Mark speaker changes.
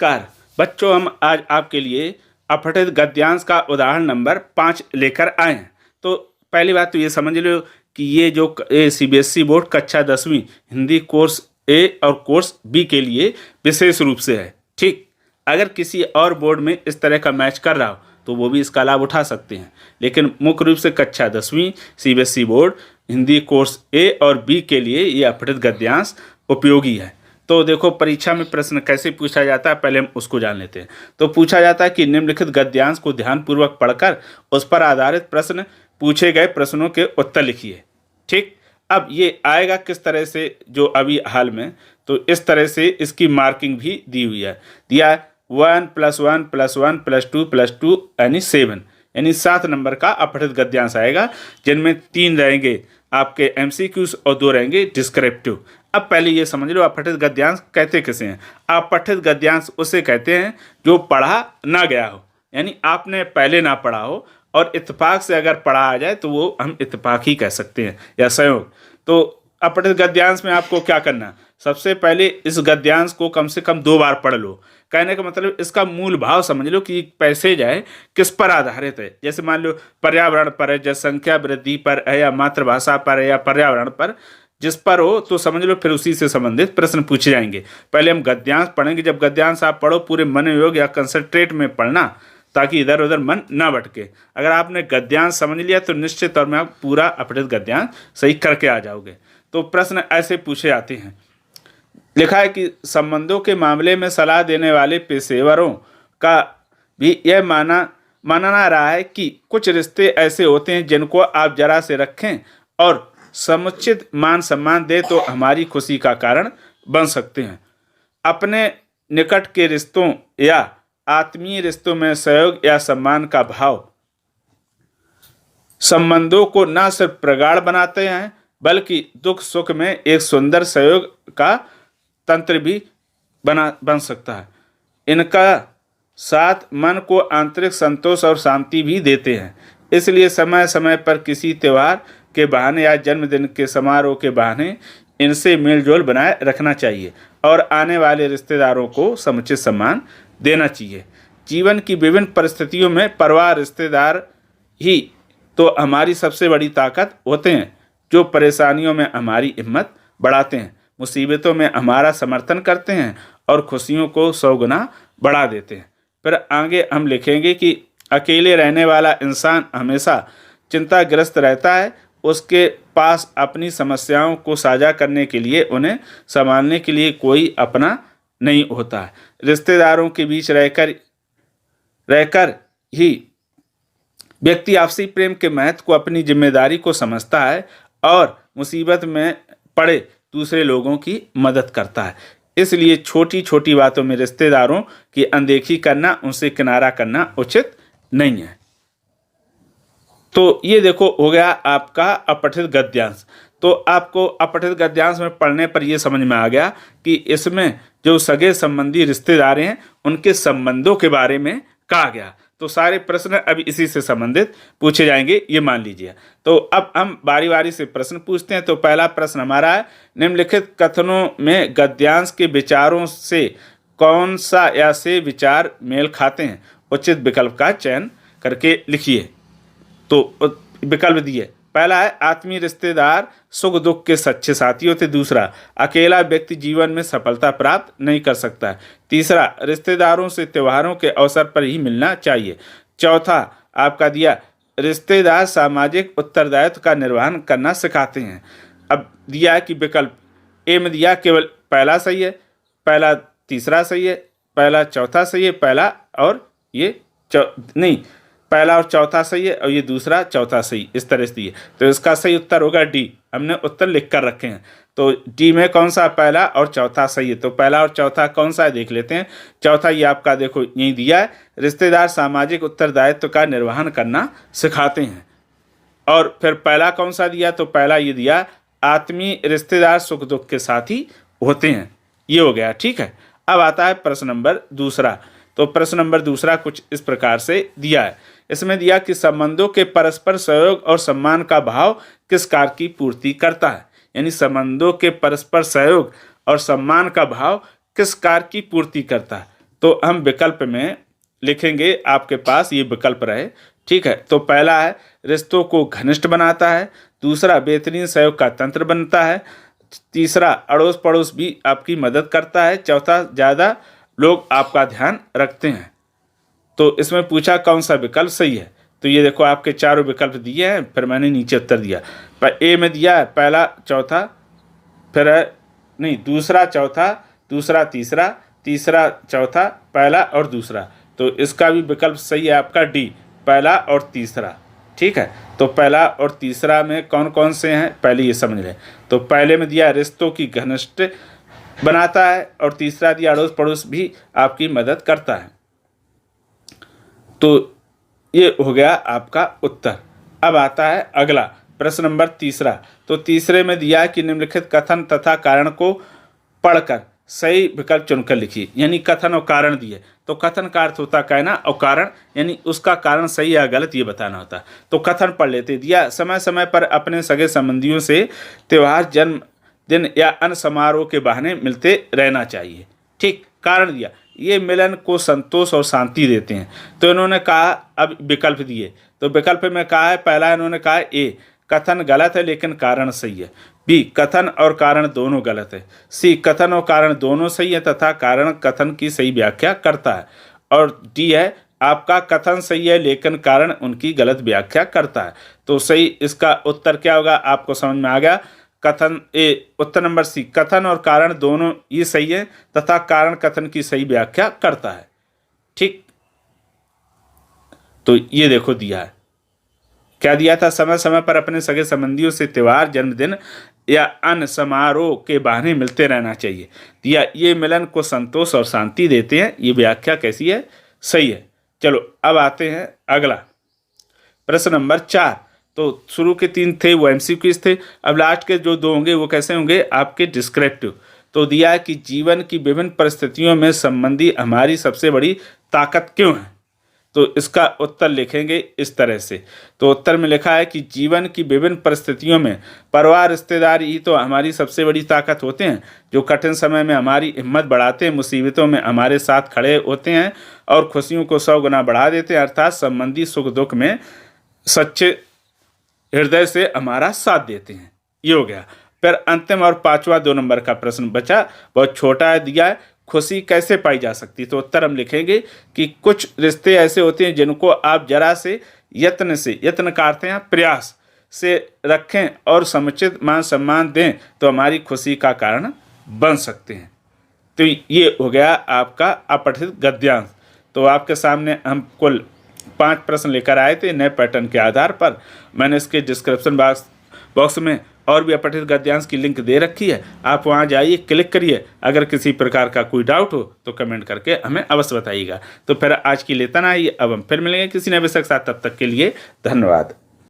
Speaker 1: नमस्कार बच्चों, हम आज आपके लिए अपठित गद्यांश का उदाहरण नंबर 5 लेकर आए हैं। तो पहली बात तो ये समझ लो कि ये जो सीबीएसई बोर्ड कक्षा 10वीं हिंदी कोर्स ए और कोर्स बी के लिए विशेष रूप से है। ठीक, अगर किसी और बोर्ड में इस तरह का मैच कर रहा हो तो वो भी इसका लाभ उठा सकते हैं, लेकिन मुख्य रूप से कक्षा 10वीं सीबीएसई बोर्ड हिंदी कोर्स ए और बी के लिए ये अपठित गद्यांश उपयोगी है। तो देखो, परीक्षा में प्रश्न कैसे पूछा जाता है, पहले हम उसको जान लेते हैं। तो पूछा जाता है कि निम्नलिखित गद्यांश को ध्यानपूर्वक पढ़कर उस पर आधारित प्रश्न पूछे गए प्रश्नों के उत्तर लिखिए। ठीक, अब ये आएगा किस तरह से, जो अभी हाल में, तो इस तरह से इसकी मार्किंग भी दी हुई है। दिया 1 + 1 + 1 + 2 + 2 यानी 7, यानी 7 नंबर का अपठित गद्यांश आएगा, जिनमें 3 रहेंगे आपके एमसीक्यूज और 2 रहेंगे डिस्क्रिप्टिव। अब पहले ये समझ लो अपठित गद्यांश कहते किसे हैं। अपठित गद्यांश उसे कहते हैं जो पढ़ा ना गया हो, यानी आपने पहले ना पढ़ा हो और इत्तेफाक से अगर पढ़ा आ जाए तो वो हम इत्तेफाक ही कह सकते हैं या संयोग। तो अपठित गद्यांश में आपको क्या करना, सबसे पहले इस गद्यांश को कम से कम 2 बार पढ़ लो। कहने का मतलब इसका मूल भाव समझ लो कि पैसेज है किस पर आधारित है। जैसे मान लो पर्यावरण पर है, जनसंख्या वृद्धि पर है, या मातृभाषा पर है, या पर्यावरण पर, जिस पर हो तो समझ लो फिर उसी से संबंधित प्रश्न पूछे जाएंगे। पहले हम गद्यांश पढ़ेंगे। जब गद्यांश आप पढ़ो पूरे मनोयोग या कंसंट्रेट में पढ़ना, ताकि इधर उधर मन ना भटके। अगर आपने गद्यांश समझ लिया तो निश्चित तौर में आप पूरा अपठित गद्यांश सही करके आ जाओगे। तो प्रश्न ऐसे पूछे जाते हैं। लिखा है कि संबंधों के मामले में सलाह देने वाले पेशेवरों का भी यह मानना रहा है कि कुछ रिश्ते ऐसे होते हैं जिनको आप जरा से रखें और समुचित मान सम्मान दे तो हमारी खुशी का कारण बन सकते हैं। अपने निकट के रिश्तों या आत्मीय रिश्तों में सहयोग या सम्मान का भाव संबंधों को न सिर्फ प्रगाढ़ बनाते हैं बल्कि दुख सुख में एक सुंदर सहयोग का तंत्र भी बन सकता है। इनका साथ मन को आंतरिक संतोष और शांति भी देते हैं। इसलिए समय समय पर किसी त्यौहार के बहाने या जन्मदिन के समारोह के बहाने इनसे मेलजोल बनाए रखना चाहिए और आने वाले रिश्तेदारों को समुचित सम्मान देना चाहिए। जीवन की विभिन्न परिस्थितियों में परिवार रिश्तेदार ही तो हमारी सबसे बड़ी ताकत होते हैं, जो परेशानियों में हमारी हिम्मत बढ़ाते हैं, मुसीबतों में हमारा समर्थन करते हैं और खुशियों को 100 गुना बढ़ा देते हैं। फिर आगे हम लिखेंगे कि अकेले रहने वाला इंसान हमेशा चिंताग्रस्त रहता है। उसके पास अपनी समस्याओं को साझा करने के लिए, उन्हें संभालने के लिए कोई अपना नहीं होता है। रिश्तेदारों के बीच रहकर ही व्यक्ति आपसी प्रेम के महत्व को, अपनी जिम्मेदारी को समझता है और मुसीबत में पड़े दूसरे लोगों की मदद करता है। इसलिए छोटी छोटी बातों में रिश्तेदारों की अनदेखी करना, उनसे किनारा करना उचित नहीं है। तो ये देखो हो गया आपका अपठित गद्यांश। तो आपको अपठित गद्यांश में पढ़ने पर यह समझ में आ गया कि इसमें जो सगे संबंधी रिश्तेदार हैं उनके संबंधों के बारे में कहा गया। तो सारे प्रश्न अभी इसी से संबंधित पूछे जाएंगे, ये मान लीजिए। तो अब हम बारी बारी से प्रश्न पूछते हैं। तो पहला प्रश्न हमारा है, निम्नलिखित कथनों में गद्यांश के विचारों से कौन सा या से विचार मेल खाते हैं? उचित विकल्प का चयन करके लिखिए। तो विकल्प दिए, पहला है आत्मीय रिश्तेदार सुख दुख के सच्चे साथी होते। दूसरा, अकेला व्यक्ति जीवन में सफलता प्राप्त नहीं कर सकता। तीसरा, रिश्तेदारों से त्योहारों के अवसर पर ही मिलना चाहिए। चौथा आपका दिया, रिश्तेदार सामाजिक उत्तरदायित्व का निर्वहन करना सिखाते हैं। अब दिया है कि विकल्प ए में दिया केवल पहला सही है, पहला तीसरा सही है, पहला चौथा सही है, पहला और ये नहीं, पहला और चौथा सही है और ये दूसरा चौथा सही, इस तरह से दिए। तो इसका सही उत्तर होगा डी। हमने उत्तर लिख कर रखे हैं। तो डी में कौन सा पहला और चौथा सही है? तो पहला और चौथा कौन सा है देख लेते हैं। चौथा ये आपका देखो यही दिया है, रिश्तेदार सामाजिक उत्तरदायित्व का निर्वहन करना सिखाते हैं। और फिर पहला कौन सा दिया? तो पहला ये दिया, आत्मीय रिश्तेदार सुख दुख के साथी होते हैं। ये हो गया, ठीक है। अब आता है प्रश्न नंबर दूसरा। तो प्रश्न नंबर दूसरा कुछ इस प्रकार से दिया है। इसमें दिया कि संबंधों के परस्पर सहयोग और सम्मान का भाव किस कार्य की पूर्ति करता है? यानी संबंधों के परस्पर सहयोग और सम्मान का भाव किस कार्य की पूर्ति करता है? तो हम विकल्प में लिखेंगे, आपके पास ये विकल्प रहे, ठीक है। तो पहला है रिश्तों को घनिष्ठ बनाता है, दूसरा बेहतरीन सहयोग का तंत्र बनता है, तीसरा अड़ोस पड़ोस भी आपकी मदद करता है, चौथा ज़्यादा लोग आपका ध्यान रखते हैं। तो इसमें पूछा कौन सा विकल्प सही है, तो ये देखो आपके चारों विकल्प दिए हैं, फिर मैंने नीचे उत्तर दिया। ए में दिया है पहला चौथा, फिर नहीं दूसरा चौथा, दूसरा तीसरा, तीसरा चौथा, पहला और दूसरा। तो इसका भी विकल्प सही है आपका डी, पहला और तीसरा, ठीक है। तो पहला और तीसरा में कौन कौन से हैं पहले ये समझ लें। तो पहले में दिया रिश्तों की घनिष्ठ बनाता है, और तीसरा दिया अड़ोस पड़ोस भी आपकी मदद करता है। तो ये हो गया आपका उत्तर। अब आता है अगला प्रश्न नंबर तीसरा। तो तीसरे में दिया है कि निम्नलिखित कथन तथा कारण को पढ़कर सही विकल्प चुनकर लिखिए। यानी कथन और कारण दिए, तो कथन का अर्थ होता कहना, और कारण यानी उसका कारण सही या गलत ये बताना होता। तो कथन पढ़ लेते। दिया समय समय पर अपने सगे संबंधियों से त्योहार, जन्मदिन या अन्य समारोह के बहाने मिलते रहना चाहिए, ठीक। कारण दिया ये मिलन को संतोष और शांति देते हैं। तो इन्होंने कहा, अब विकल्प दिए, तो विकल्प में कहा है पहला इन्होंने कहा ए कथन गलत है लेकिन कारण सही है, बी कथन और कारण दोनों गलत है, सी कथन और कारण दोनों सही है तथा कारण कथन की सही व्याख्या करता है, और डी है आपका कथन सही है लेकिन कारण उनकी गलत व्याख्या करता है। तो सही इसका उत्तर क्या होगा, आपको समझ में आ गया। कथन ए, उत्तर नंबर सी, कथन और कारण दोनों ही सही है तथा कारण कथन की सही व्याख्या करता है, ठीक। तो ये देखो दिया है, क्या दिया था, समय समय पर अपने सगे संबंधियों से त्योहार, जन्मदिन या अन्य समारोह के बहाने मिलते रहना चाहिए। दिया ये मिलन को संतोष और शांति देते हैं। ये व्याख्या कैसी है, सही है। चलो अब आते हैं अगला प्रश्न नंबर 4। तो शुरू के 3 थे वो एमसीक्यूज थे, अब लास्ट के जो 2 होंगे वो कैसे होंगे, आपके डिस्क्रिप्टिव। तो दिया है कि जीवन की विभिन्न परिस्थितियों में संबंधी हमारी सबसे बड़ी ताकत क्यों है। तो इसका उत्तर लिखेंगे इस तरह से। तो उत्तर में लिखा है कि जीवन की विभिन्न परिस्थितियों में परिवार, रिश्तेदार ही तो हमारी सबसे बड़ी ताकत होते हैं, जो कठिन समय में हमारी हिम्मत बढ़ाते हैं, मुसीबतों में हमारे साथ खड़े होते हैं और खुशियों को 100 गुना बढ़ा देते हैं। अर्थात संबंधी सुख दुख में सच्चे हृदय से हमारा साथ देते हैं। ये हो गया। फिर अंतिम और 5वां 2 नंबर का प्रश्न बचा, बहुत छोटा है, दिया है खुशी कैसे पाई जा सकती। तो उत्तर हम लिखेंगे कि कुछ रिश्ते ऐसे होते हैं जिनको आप जरा से यत्न करते हैं, प्रयास से रखें और समुचित मान सम्मान दें तो हमारी खुशी का कारण बन सकते हैं। तो ये हो गया आपका अपठित गद्यांश। तो आपके सामने हम कुल 5 प्रश्न लेकर आए थे नए पैटर्न के आधार पर। मैंने इसके डिस्क्रिप्शन बॉक्स में और भी अपठित गद्यांश की लिंक दे रखी है, आप वहां जाइए, क्लिक करिए। अगर किसी प्रकार का कोई डाउट हो तो कमेंट करके हमें अवश्य बताइएगा। तो फिर आज की लिए इतना ही, अब हम फिर मिलेंगे किसी नए विषय के साथ, तब तक के लिए धन्यवाद।